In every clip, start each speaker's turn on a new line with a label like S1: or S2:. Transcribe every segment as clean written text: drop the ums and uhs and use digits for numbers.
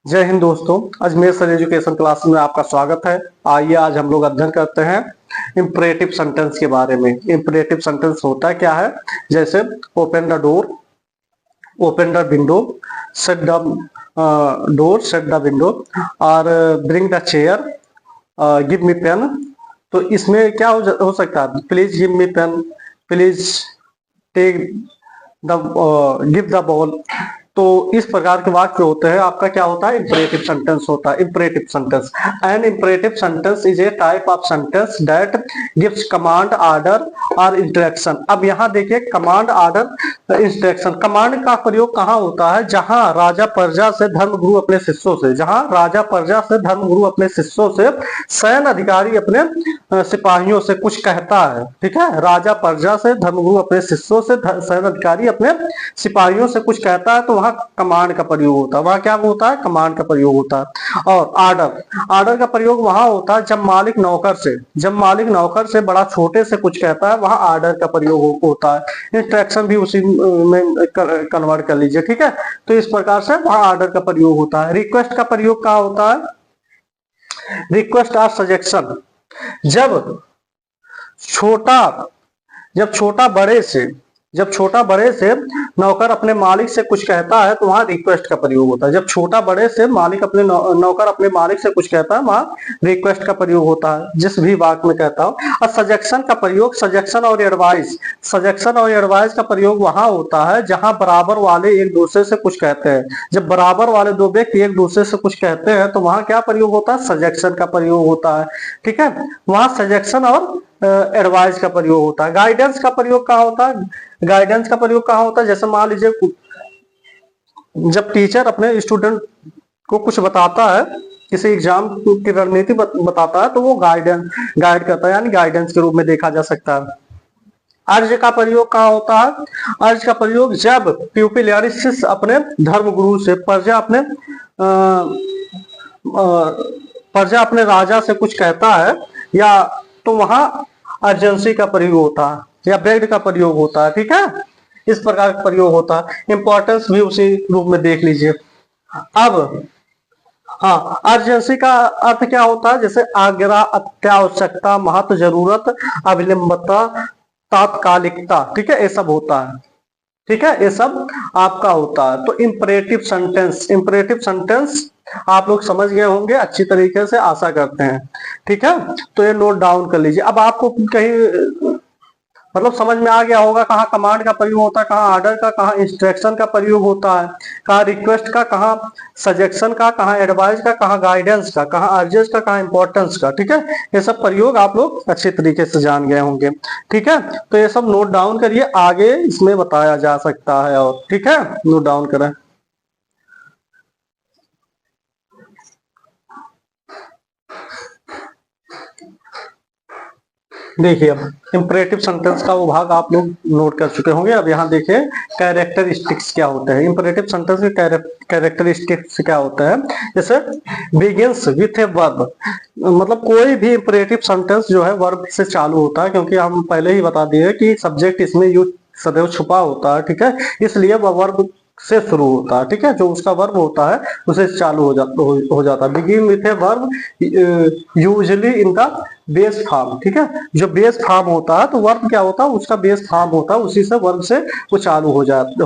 S1: जय हिंद दोस्तों। Ajmer sir education class में आपका स्वागत है। आइए आज हम लोग अध्ययन करते हैं इंपरेटिव सेंटेंस के बारे में। इंपरेटिव सेंटेंस होता क्या है? जैसे open the door, open the window, shut the door, shut the window, और bring the chair, give me pen. तो इसमें क्या हो सकता है? Please give me pen, please take the give the ball. तो इस प्रकार के वाक्य होते हैं। आपका क्या होता है? इंपरेटिव सेंटेंस होता है। Imperative sentence, an imperative sentence is a type of sentence that gives command, order और इंस्ट्रक्शन। अब यहाँ देखिए, कमांड, ऑर्डर, इंस्ट्रक्शन। कमांड का प्रयोग कहाँ होता है? जहां राजा प्रजा से धर्मगुरु अपने शिष्यों से, जहां राजा प्रजा से धर्मगुरु अपने शिष्यों से, सैन्य अधिकारी अपने सिपाहियों से कुछ कहता है। ठीक है, राजा प्रजा से धर्मगुरु अपने शिष्यों से, सैन्य अधिकारी अपने सिपाहियों से कुछ कहता है, तो वहां कमांड का प्रयोग होता है। वहां क्या होता है? कमांड का प्रयोग होता है। और ऑर्डर, ऑर्डर का प्रयोग वहां होता है जब मालिक नौकर से, जब मालिक नौकर से, बड़ा छोटे से कुछ कहता है, वहां ऑर्डर का प्रयोग होता है। इंस्ट्रक्शन भी उसी में कन्वर्ट कर लीजिए। ठीक है, तो इस प्रकार से वहां ऑर्डर का प्रयोग होता है। रिक्वेस्ट का प्रयोग क्या होता है? रिक्वेस्ट और सजेशन। जब छोटा जब छोटा बड़े से जब छोटा बड़े से नौकर अपने मालिक से कुछ कहता है, तो वहां रिक्वेस्ट का प्रयोग होता है। जब छोटा बड़े से मालिक अपने नौकर अपने मालिक से कुछ कहता है, वहां रिक्वेस्ट का प्रयोग होता है, जिस भी वाक्य में कहता हूं। और सजेशन का प्रयोग, सजेशन और एडवाइस, सजेशन और एडवाइस का प्रयोग वहां होता है जहां बराबर वाले एक दूसरे से कुछ कहते हैं। जब बराबर वाले दो व्यक्ति एक दूसरे से कुछ कहते हैं, तो वहां क्या प्रयोग होता है? सजेशन का प्रयोग होता है। ठीक है, वहां सजेशन और एडवाइस का प्रयोग होता है। गाइडेंस का प्रयोग कहाँ होता है? गाइडेंस का प्रयोग कहाँ होता है? जैसे मान लीजिए, जब टीचर अपने स्टूडेंट को कुछ बताता है, किसी एग्जाम की रणनीति बताता है, तो वो गाइड करता है, यानी गाइडेंस के रूप में देखा जा सकता है। अर्ज का प्रयोग कहाँ होता है? अर्ज का प्रयोग जब प्यूपिल यानी शिष्य अपने धर्म गुरु से, प्रजा अपने राजा से कुछ कहता है, या तो वहां अर्जेंसी का प्रयोग होता है, या बेग्ड का प्रयोग होता है। ठीक है, इस प्रकार का प्रयोग होता है। इंपॉर्टेंस भी उसी रूप में देख लीजिए। अब हाँ, अर्जेंसी का अर्थ क्या होता है? जैसे आग्रह, अत्यावश्यकता, महत्व, जरूरत, अविलंबता, तात्कालिकता। ठीक है, ये सब होता है। ठीक है, ये सब आपका होता है। तो इंपरेटिव सेंटेंस, इंपरेटिव सेंटेंस आप लोग समझ गए होंगे अच्छी तरीके से, आशा करते हैं। ठीक है, तो ये नोट डाउन कर लीजिए। अब आपको कहीं मतलब समझ में आ गया होगा कहाँ कमांड का प्रयोग होता है, कहाँ ऑर्डर का, कहाँ इंस्ट्रक्शन का प्रयोग होता है, कहाँ रिक्वेस्ट का, कहाँ सजेशन का, कहाँ एडवाइस का, कहाँ गाइडेंस का, कहाँ अर्जेस का, कहाँ इंपॉर्टेंस का। ठीक है, ये सब प्रयोग आप लोग अच्छे तरीके से जान गए होंगे। ठीक है, तो ये सब नोट डाउन करिए, आगे इसमें बताया जा सकता है। और ठीक है, नोट डाउन करें। देखिए, अब इंपरेटिव सेंटेंस का वो भाग आप लोग नोट कर चुके होंगे। अब यहाँ देखिए कैरेक्टरिस्टिक्स क्या होते हैं। इंपरेटिव सेंटेंस के कैरेक्टरिस्टिक्स क्या होता है? जैसे बिगिंस विथ ए वर्ब, मतलब कोई भी इंपरेटिव सेंटेंस जो है वर्ब से चालू होता है, क्योंकि हम पहले ही बता दिए कि सब्जेक्ट इसमें यूज सदैव छुपा होता है। ठीक है, इसलिए वह वर्ब से शुरू होता है। ठीक है, जो उसका वर्ब होता है उसे चालू हो जाता है। Begin with a verb usually in the base form. ठीक है, जो बेस फॉर्म होता है, तो वर्ब क्या होता है? उसका बेस फॉर्म होता है, उसी से वर्ब से वो चालू हो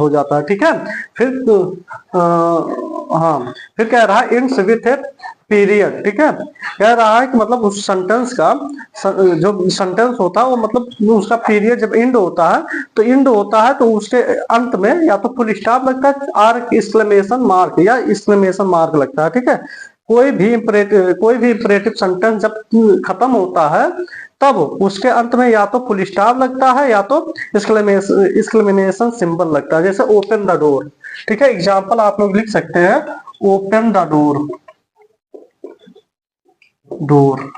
S1: जाता है। ठीक है, फिर हाँ, फिर कह रहा है इंड्स विथ ए पीरियड। ठीक है, कह रहा है कि मतलब उस सेंटेंस का जो सेंटेंस होता है, वो मतलब उसका पीरियड जब इंड होता है, तो इंड होता है तो उसके अंत में या तो फुल स्टॉप लगता है, और एक्सक्लेमेशन मार्क या एक्सक्लेमेशन मार्क लगता है। ठीक है, कोई भी इंपरेटिव सेंटेंस जब खत्म होता है, तब उसके अंत में या तो फुल स्टॉप लगता है, या तो एक्सक्लेमेशन सिंबल लगता है। जैसे ओपन द डोर। ठीक है, एग्जाम्पल आप लोग लिख सकते हैं, open the door, door,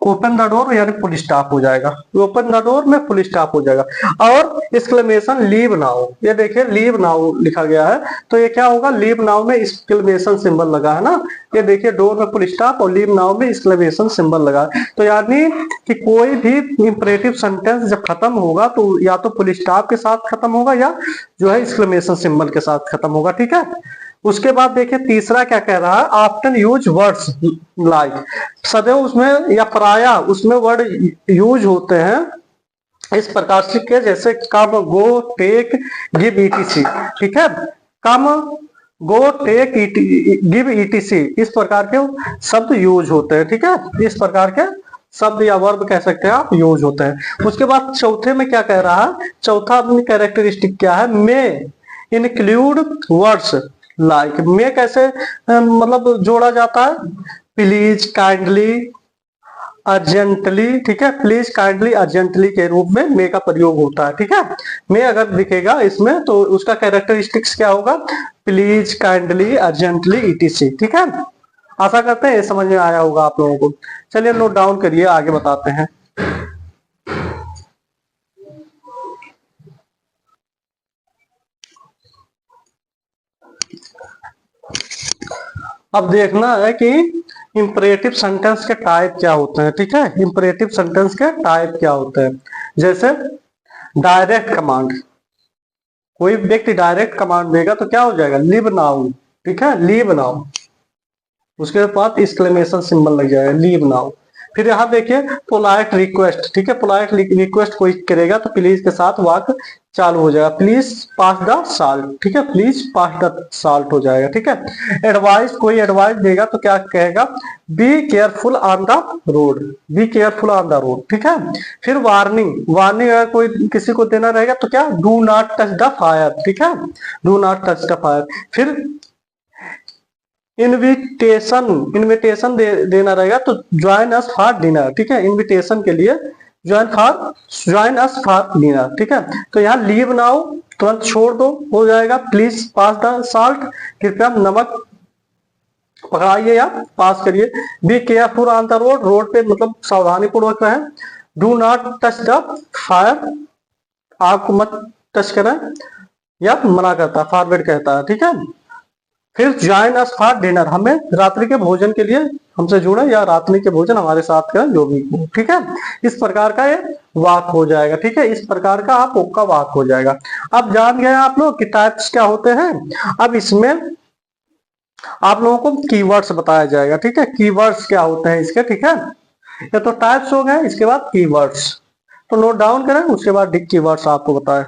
S1: open the door यानी फुल स्टॉप हो जाएगा, ओपन द डोर में फुल स्टॉप हो जाएगा। और एक्सक्लेमेशन लीव नाउ, ये देखिए लीव नाउ लिखा गया है, तो ये क्या होगा? लीव नाउ में एक्सक्लेमेशन सिंबल लगा है ना, ये देखिए डोर में फुल स्टॉप और लीव नाउ में एक्सक्लेमेशन सिंबल लगा है। तो यानी कि कोई भी इंपरेटिव सेंटेंस जब खत्म होगा, तो या तो फुल स्टॉप के साथ खत्म होगा, या जो है एक्सक्लेमेशन सिंबल के साथ खत्म होगा। ठीक है, उसके बाद देखिए तीसरा क्या कह रहा है, ऑफ्टन यूज वर्ड्स लाइक, सदैव उसमें या प्रायः उसमें वर्ड यूज होते हैं इस प्रकार से के जैसे कम, गो, टेक, गिव, ईटीसी। ठीक है, come, go, take, give, etc, इस प्रकार के शब्द यूज होते हैं। ठीक है, इस प्रकार के शब्द या वर्ब कह सकते हैं आप यूज होते हैं। उसके बाद चौथे में क्या कह रहा है, चौथा अपनी कैरेक्टरिस्टिक क्या है, मे इंक्लूड वर्ड्स लाइक, में कैसे मतलब जोड़ा जाता है, प्लीज, काइंडली, अर्जेंटली। ठीक है, प्लीज, काइंडली, अर्जेंटली के रूप में मे का प्रयोग होता है। ठीक है, मे अगर दिखेगा इसमें तो उसका कैरेक्टरिस्टिक्स क्या होगा, प्लीज, काइंडली, अर्जेंटली, ईटीसी। ठीक है, आशा करते हैं ये समझ में आया होगा आप लोगों को। चलिए नोट डाउन करिए, आगे बताते हैं। अब देखना है कि इंपरेटिव सेंटेंस के टाइप क्या होते हैं। ठीक है, इंपरेटिव सेंटेंस के टाइप क्या होते हैं, जैसे डायरेक्ट कमांड, कोई व्यक्ति डायरेक्ट कमांड देगा तो क्या हो जाएगा, लिव नाउ। ठीक है, लिव नाउ, उसके बाद एक्सक्लेमेशन सिंबल लग जाएगा, लीव नाउ। फिर यहाँ देखिए पोलाइट रिक्वेस्ट। ठीक है, पोलाइट रिक्वेस्ट कोई करेगा तो प्लीज के साथ वाक्य चालू हो जाएगा, प्लीज पास द साल्ट। ठीक है, प्लीज पास द साल्ट हो जाएगा। ठीक है, एडवाइस, कोई एडवाइस देगा तो क्या कहेगा, be careful on the road, be careful on the road. ठीक है, फिर वार्निंग, वार्निंग अगर कोई किसी को देना रहेगा तो क्या, do not touch the fire. ठीक है, do not touch the fire. फिर इनविटेशन, इनविटेशन देना रहेगा तो ज्वाइन अस फॉर डिनर। ठीक है, इनविटेशन के लिए ज्वाइन अस फॉर डिनर। ठीक है, तो यहाँ लीव नाउ तुरंत छोड़ दो हो जाएगा, प्लीज पास द साल्ट, कृपया नमक पकड़ाइए या पास करिए। Be careful on the road, road पे मतलब सावधानी पूर्वक रहें। Do not touch the fire, आग को मत टच करें या मना करता है, फॉरवर्ड कहता है। ठीक है, फिर ज्वाइन अस फॉर डिनर, हमें रात्रि के भोजन के लिए हमसे जुड़े या रात्रि के भोजन हमारे साथ करें, जो भी हो। ठीक है, इस प्रकार का ये वाक हो जाएगा। ठीक है, इस प्रकार का आपका वाक हो जाएगा। अब जान गए आप लोग कि टाइप्स क्या होते हैं। अब इसमें आप लोगों को कीवर्ड्स बताया जाएगा। ठीक है, कीवर्ड्स क्या होते हैं इसके। ठीक है, ये तो टाइप्स हो गए, इसके बाद कीवर्ड्स, तो नोट डाउन करें, उसके बाद कीवर्ड्स आपको बताए।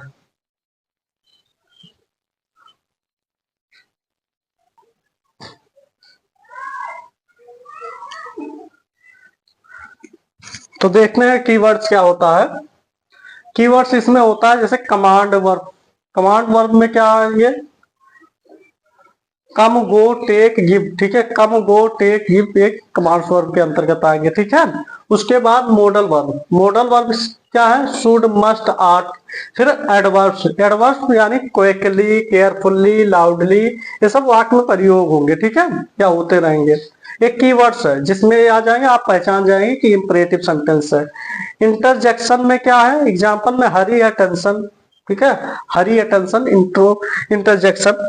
S1: तो देखते हैं कीवर्ड्स क्या होता है। कीवर्ड्स इसमें होता है जैसे कमांड वर्ब, कमांड वर्ब में क्या है, ये कम, गो, टेक, गिव। ठीक है, कम, गो, टेक, गिव एक कमांड वर्ब के अंतर्गत आएंगे। ठीक है, उसके बाद मॉडल वर्ब, मॉडल वर्ब क्या है, शुड, मस्ट, आर्ट। फिर एडवर्ब्स, एडवर्ब्स यानी क्विकली, केयरफुली, लाउडली, ये सब वाक्य में प्रयोग होंगे। ठीक है, क्या होते रहेंगे। एक कीवर्ड्स है जिसमें आ जाएंगे, आप पहचान जाएंगे कि इंपरेटिव सेंटेंस है। इंटरजेक्शन में क्या है, एग्जांपल में हरी अटेंशन। ठीक है, हरी अटेंशन इंटरजेक्शन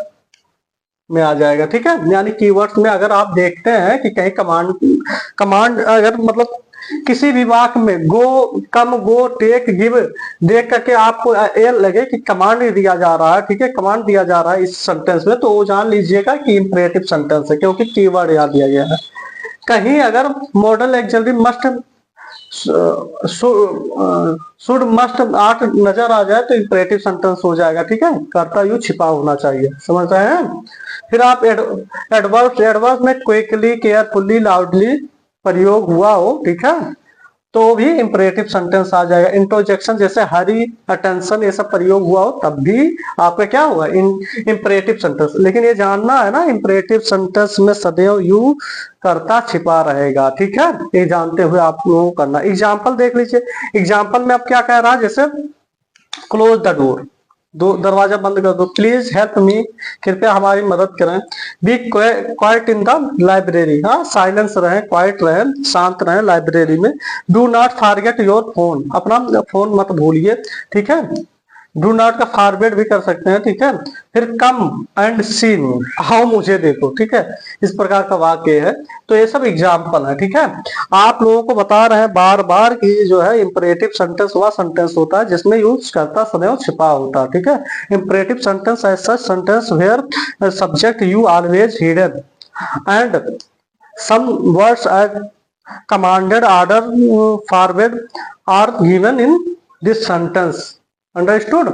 S1: में आ जाएगा। ठीक है, यानी कीवर्ड्स में अगर आप देखते हैं कि कहीं कमांड, कमांड अगर मतलब किसी भी वाक्य में गो, कम, गो, टेक, गिव देख करके आपको ये लगे कि कमांड दिया जा रहा है, ठीक है, कमांड दिया जा रहा है इस सेंटेंस में, तो वो जान लीजिएगा कि इंपरेटिव सेंटेंस है, क्योंकि कीवर्ड यहाँ दिया गया है। कहीं अगर model axillary must, should, must, art नजर आ जाए तो इंपरेटिव सेंटेंस हो जाएगा। ठीक है, कर्ता यू छिपा होना चाहिए, समझ रहे हैं। फिर आप एडवर्ब्स, एडवर्ब्स में क्विकली, केयरफुली, लाउडली प्रयोग हुआ हो, ठीक है, तो भी इंपरेटिव सेंटेंस आ जाएगा। इंटरजेक्शन जैसे हरी, अटेंशन, ये सब प्रयोग हुआ हो तब भी आपका क्या होगा, इंपरेटिव सेंटेंस। लेकिन ये जानना है ना, इंपरेटिव सेंटेंस में सदैव यू कर्ता छिपा रहेगा। ठीक है, ये जानते हुए आप लोगों को करना। एग्जाम्पल देख लीजिए, एग्जाम्पल में अब क्या कह रहा है, जैसे क्लोज द डोर, दरवाजा बंद कर दो, प्लीज हेल्प मी, कृपया हमारी मदद करें। Be quiet in the library, हाँ साइलेंस रहे, क्वाइट रहे, शांत रहे लाइब्रेरी में। Do not forget your phone, अपना फोन मत भूलिए। ठीक है, डू नॉट का फॉरवर्ड भी कर सकते हैं, ठीक है। फिर कम एंड सी मी, आओ मुझे देखो, ठीक है, इस प्रकार का वाक्य है। तो ये सब एग्जाम्पल है, ठीक है। आप लोगों को बता रहे हैं बार बार कि जो है इंपरेटिव सेंटेंस वह सेंटेंस होता है जिसमें यूज करता सदैव छिपा होता है, ठीक है। Imperative sentence as such sentence where subject you always hidden and some words are commanded order forward are given in this sentence, understood।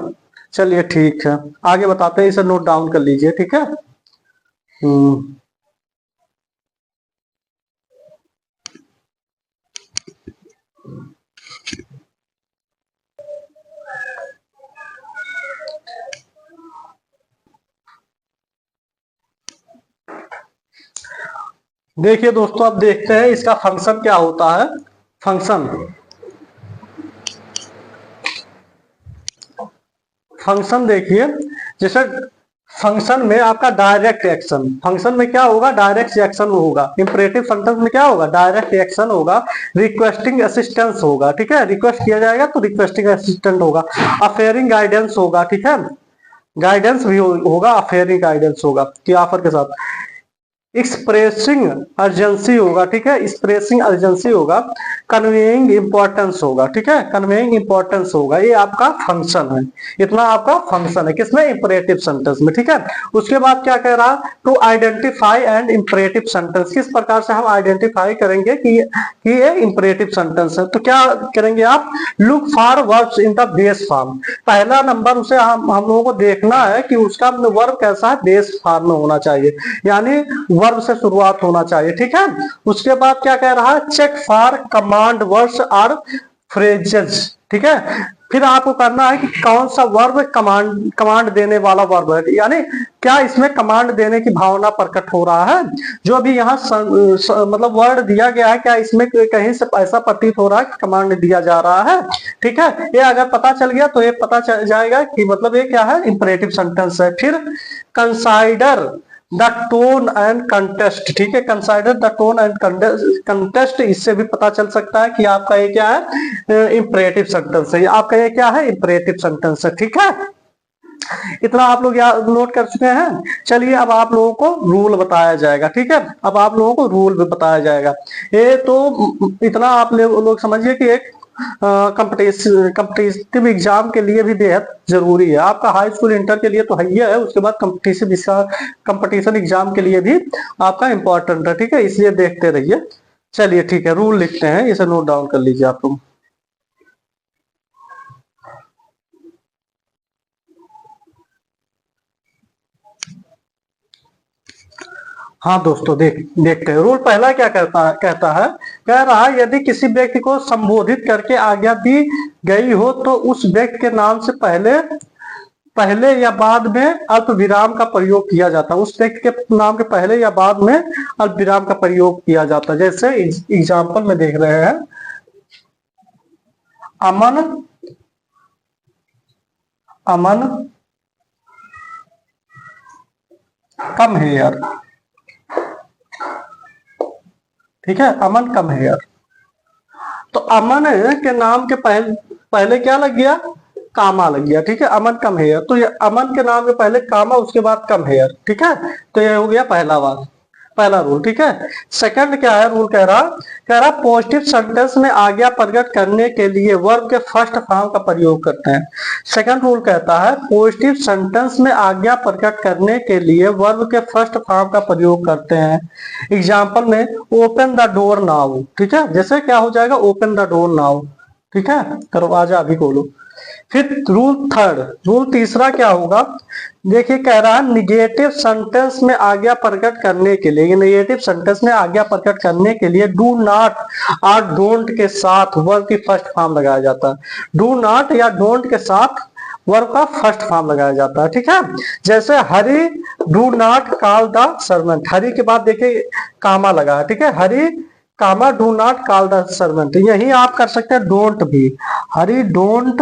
S1: चलिए ठीक है, आगे बताते हैं, इसे नोट डाउन कर लीजिए, ठीक है। देखिए दोस्तों, अब देखते हैं इसका फंक्शन क्या होता है। फंक्शन देखिए, जैसे फंक्शन में आपका डायरेक्ट एक्शन, फंक्शन में क्या होगा, डायरेक्ट एक्शन होगा। इंपरेटिव सेंटेंस में क्या होगा, डायरेक्ट एक्शन होगा, रिक्वेस्टिंग असिस्टेंस होगा, ठीक है, रिक्वेस्ट किया जाएगा तो रिक्वेस्टिंग असिस्टेंट होगा, अफेयरिंग गाइडेंस होगा, ठीक है, गाइडेंस भी होगा, अफेयरिंग गाइडेंस होगा कि ऑफर के साथ, एक्सप्रेसिंग अर्जेंसी होगा, ठीक है, एक्सप्रेसिंग अर्जेंसी होगा, कन्वेइंग इंपॉर्टेंस होगा, ठीक है, कन्वेइंग इंपॉर्टेंस होगा। ये आपका फंक्शन है, इतना आपका फंक्शन है किसमें, इंपरेटिव सेंटेंस में, ठीक है। उसके बाद क्या कह रहा, to identify and imperative sentence, किस प्रकार से हम आइडेंटिफाई करेंगे कि ये इंपरेटिव सेंटेंस है। तो क्या करेंगे आप, look for verbs in the base form. पहला नंबर उसे हम लोगों को देखना है कि उसका वर्ब कैसा है, बेस फॉर्म में होना चाहिए, यानी वर्ब से शुरुआत होना चाहिए, ठीक है। उसके बाद क्या कह रहा है, चेक फॉर कमांड वर्ड्स और फ्रेजेस, ठीक है। फिर आपको करना है कि कौन सा वर्ब कमांड देने वाला वर्ब है, यानी क्या इसमें कमांड देने की भावना प्रकट हो रहा है। जो भी यहाँ मतलब वर्ड दिया गया है, क्या इसमें कहीं से ऐसा प्रतीत हो रहा है कि कमांड दिया जा रहा है, ठीक है। ये अगर पता चल गया तो ये पता चल जाएगा कि मतलब ये क्या है, इंपरेटिव सेंटेंस है। फिर consider the tone and contest, ठीक है, consider the tone and contest, इससे भी पता चल सकता है कि आपका ये क्या है, इंपरेटिव सेंटेंस है, आपका ये क्या है, इंपरेटिव सेंटेंस है, ठीक है। इतना आप लोग याद नोट कर चुके हैं। चलिए अब आप लोगों को रूल बताया जाएगा, ठीक है, अब आप लोगों को रूल भी बताया जाएगा। ये तो इतना आप लोग समझिए कि एक कम्पिटिटिव एग्जाम के लिए भी बेहद जरूरी है। आपका हाई स्कूल इंटर के लिए तो है, उसके बाद कंपटीशन एग्जाम के लिए भी आपका इंपॉर्टेंट है, ठीक है, इसलिए देखते रहिए। चलिए ठीक है, रूल लिखते हैं, इसे नोट डाउन कर लीजिए आप लोग। हाँ दोस्तों, देखते हैं रूल पहला क्या कहता है, कह रहा है यदि किसी व्यक्ति को संबोधित करके आज्ञा दी गई हो तो उस व्यक्ति के नाम से पहले या बाद में अल्प विराम का प्रयोग किया जाता है। उस व्यक्ति के नाम के पहले या बाद में अल्प विराम का प्रयोग किया जाता है। जैसे एग्जाम्पल में देख रहे हैं, अमन कम है यार, ठीक है, अमन कम है यार। तो अमन के नाम के पहले क्या लग गया, कामा लग गया, ठीक है, अमन कम हेयर। तो ये अमन के नाम के पहले कामा, उसके बाद कम हेयर, ठीक है। तो ये हो गया पहला रूल, ठीक है। सेकंड क्या है, रूल कह रहा पॉजिटिव सेंटेंस में आज्ञा प्रकट करने के लिए वर्ब के फर्स्ट फॉर्म का प्रयोग करते हैं। सेकंड रूल कहता है पॉजिटिव सेंटेंस में आज्ञा प्रकट करने के लिए वर्ब के फर्स्ट फॉर्म का प्रयोग करते हैं। एग्जाम्पल में ओपन द डोर नाउ, ठीक है, जैसे क्या हो जाएगा, ओपन द डोर नाउ, ठीक है, दरवाजा अभी खोलो। फिर रूल तीसरा क्या होगा, देखिए कह रहा है निगेटिव सेंटेंस में आज्ञा प्रकट करने के लिए, निगेटिव सेंटेंस में आज्ञा प्रकट करने के लिए डू नॉट और डोंट के साथ वर्ब की फर्स्ट फॉर्म लगाया जाता है। डू नॉट या डोंट के साथ वर्ब का फर्स्ट फॉर्म लगाया जाता है, ठीक है। जैसे Hari do not call the servant, Hari के बाद देखिए कामा लगा है, ठीक है, Hari comma do not call the servant. यही आप कर सकते हैं डोंट भी, Hari don't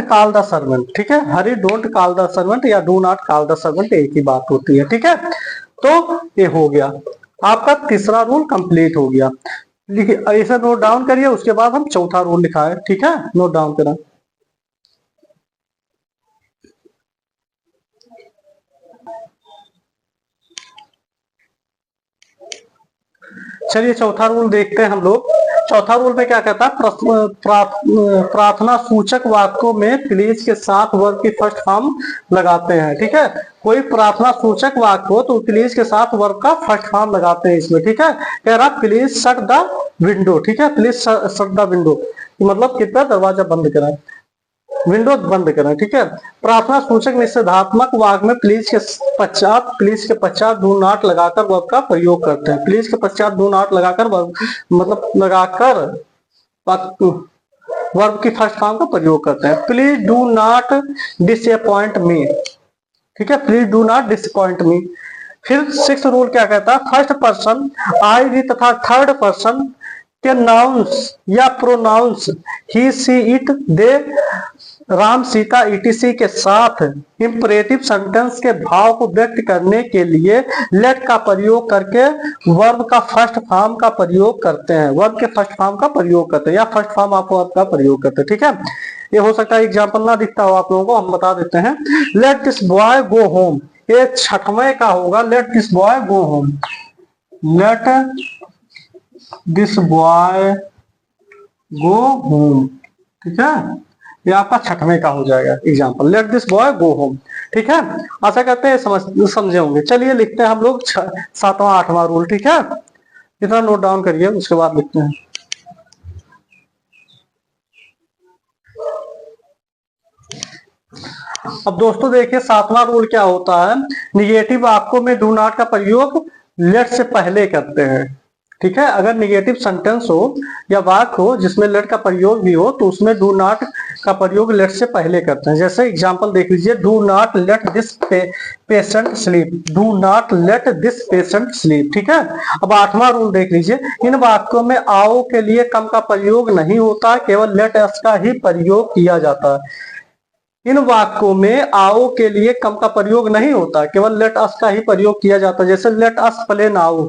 S1: call the servant, ठीक है, Hari don't call the servant या do not call the servant, एक ही बात होती है, ठीक है। तो ये हो गया आपका तीसरा रूल कंप्लीट हो गया। लिखिए, ऐसा नोट डाउन करिए, उसके बाद हम चौथा रूल लिखा है, ठीक है, नोट डाउन करें। चलिए चौथा रूल देखते हैं हम लोग। चौथा रूल में क्या कहता है, प्रार्थना सूचक वाक्यों में प्लीज के साथ वर्ब की फर्स्ट फॉर्म लगाते हैं, ठीक है। कोई प्रार्थना सूचक वाक्य हो तो प्लीज के साथ वर्ब का फर्स्ट फॉर्म लगाते हैं इसमें, ठीक है। कह रहा प्लीज शट द विंडो, ठीक है, प्लीज शट द विंडो मतलब कृपया दरवाजा बंद करें, विंडो बंद करें, ठीक है। प्रार्थना सूचक निषेधात्मक वाक्य में प्लीज के पश्चात डू नॉट लगाकर वर्ब का प्रयोग करते हैं। प्लीज के पश्चात डू नॉट लगाकर वर्ब मतलब लगाकर वर्ब की फर्स्ट फॉर्म का प्रयोग करते हैं। Please do not disappoint me, ठीक है, please do not disappoint me. फिर सिक्स रूल क्या कहता है, फर्स्ट पर्सन आई वी तथा थर्ड पर्सन के नाउंस या pronouns he she it they Ram Sita ETC के साथ इंपरेटिव सेंटेंस के भाव को व्यक्त करने के लिए लेट का प्रयोग करके वर्ब का फर्स्ट फॉर्म का प्रयोग करते हैं, वर्ब के फर्स्ट फॉर्म का प्रयोग करते हैं या फर्स्ट फॉर्म ऑफ वर्ब का प्रयोग करते हैं, ठीक है। ये हो सकता है एग्जांपल ना दिखता हो आप लोगों को, हम बता देते हैं। Let this boy go home, ये छठवें का होगा, let this boy go home, let this boy go home, ठीक है, ये आपका छठवें का हो जाएगा example, let this boy go home, ठीक है। आशा करते हैं समझे होंगे। चलिए लिखते हैं हम लोग सातवां आठवां रूल, ठीक है, इतना नोट डाउन करिए, उसके बाद लिखते हैं। अब दोस्तों देखिए सातवां रूल क्या होता है, निगेटिव वाक्यों में डू नॉट का प्रयोग लेट से पहले करते हैं, ठीक है। अगर निगेटिव सेंटेंस हो या वाक्य हो जिसमें लेट का प्रयोग भी हो तो उसमें डू नॉट का प्रयोग लेट से पहले करते हैं। जैसे एग्जांपल देख लीजिए, do not let this patient sleep, do not let this patient sleep, ठीक है। अब आठवां रूल देख लीजिए, इन वाक्यों में आओ के लिए कम का प्रयोग नहीं होता, केवल लेट अस का ही प्रयोग किया जाता है। इन वाक्यों में आओ के लिए कम का प्रयोग नहीं होता, केवल लेट अस का ही प्रयोग किया जाता है। जैसे लेट अस प्ले नाउ,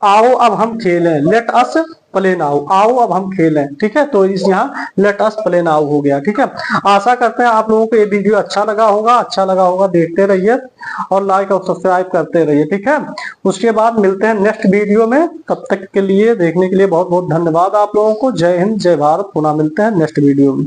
S1: आओ अब हम खेलें, लेट अस प्ले नाउ, आओ अब हम खेलें, ठीक है। तो इस यहाँ लेट अस प्ले नाउ हो गया, ठीक है। आशा करते हैं आप लोगों को ये वीडियो अच्छा लगा होगा, देखते रहिए और लाइक और सब्सक्राइब करते रहिए, ठीक है। उसके बाद मिलते हैं नेक्स्ट वीडियो में, तब तक के लिए देखने के लिए बहुत बहुत धन्यवाद आप लोगों को। जय हिंद, जय भारत, पुनः मिलते हैं नेक्स्ट वीडियो में।